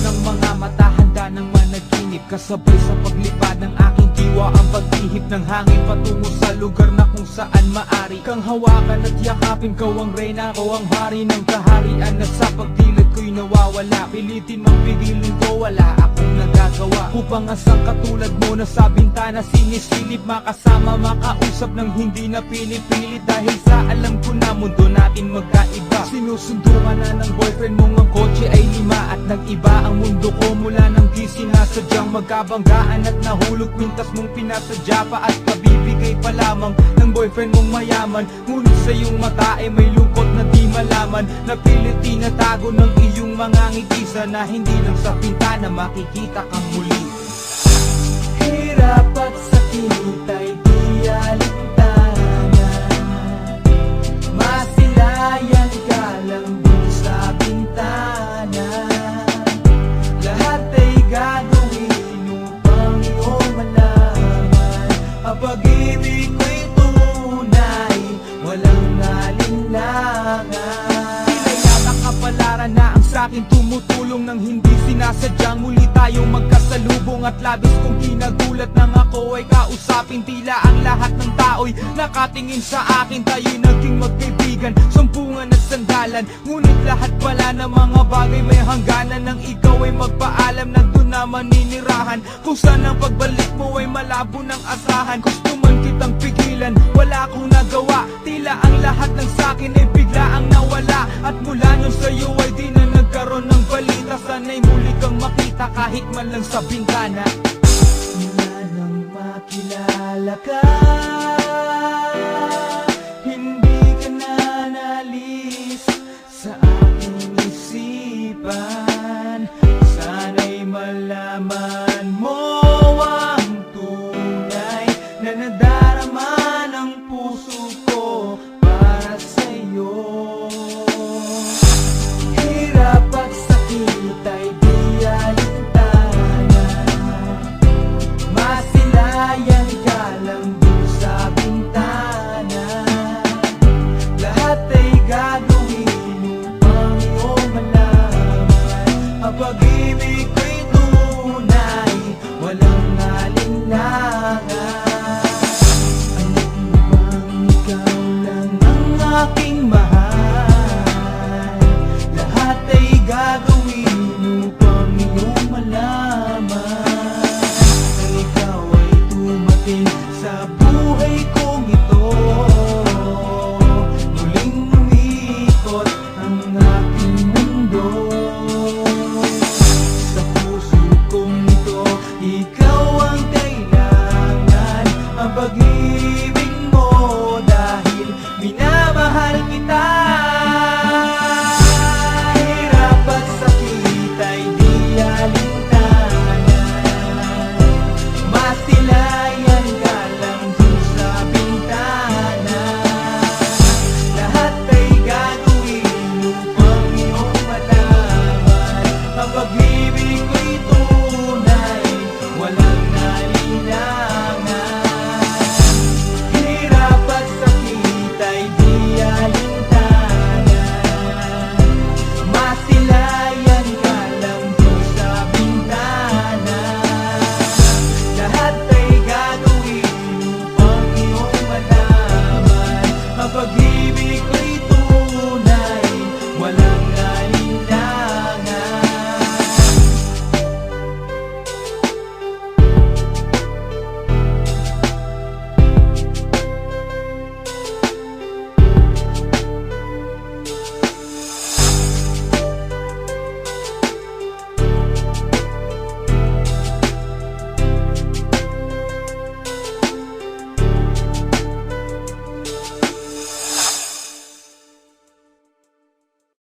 ng mga mata, handa ng managinip. Kasabay sa paglipad ng aking diwa ang pag-ihip ng hangin patungo sa lugar na kung saan maari kang hawakan at yakapin. Kau ang reyna, ko ang hari ng kaharian, at sa pagdilid ko'y nawawala. Pilitin mang pigilin ko, wala akong nagagawa upang asang katulad mo na sa bintana sinisilip. Makasama, makausap ng hindi na pinipilit, dahil sa alam ko na mundo natin magkaiba. Sinusundo ka na ng boyfriend mong ang kotse ay 5 at nag-iba ang mundo ko mula nang di sinasadyang magkabanggaan at nahulog kwintas mong pinasadya pa at kabibigay pa lamang ng boyfriend mong mayaman. Ngunit sa iyong mata ay may lungkot na di malaman, napilit tinatago ng iyong mga ngiti, na hindi lang sa pintana makikita kang muli. Hirap at sakit ay di alintanan, masilayan ka lang dun sa bintana. Lahat ay gagawin upang iyong malaman ang pag-ibig ko'y tunay, walang alinlangan. Kapalaran na ang sa'kin tumutulong nang hindi sinasadyang muli tayong magkasalubong. At labis kong kinagulat nang ako ay kausapin, tila ang lahat ng tao'y nakatingin sa akin. Tayo'y naging magkaibigan, sumpungan at sandalan, ngunit lahat pala ng mga bagay may hangganan. Nang ikaw ay magpaalam na doon na maninirahan, kung saan ang pagbalik mo ay malabo ng asahan. Gusto man kitang pigilan, wala akong nagawa, tila ang lahat ng sa'kin ay bigla ang nawala. At mula nung sa'yo ay di na nagkaroon ng balita, sana'y muli kang makita kahit man lang sa bintana. Mula nang makilala ka, hindi ka na nalis sa aking isipan. Sana'y malaman mo ang tunay na nadarama ng puso ko para sa'yo. Hirap at sakit ay di alintanan, masilayan ka lang dun sa bintana. Lahat ay gagawin upang iyong malaman ang pag-ibig ko'y tunay, walang alinlangan. Alam mo bang ikaw lang ang aking mahal? Lahat ay gagawin upang iyong malaman na ikaw ay dumating sa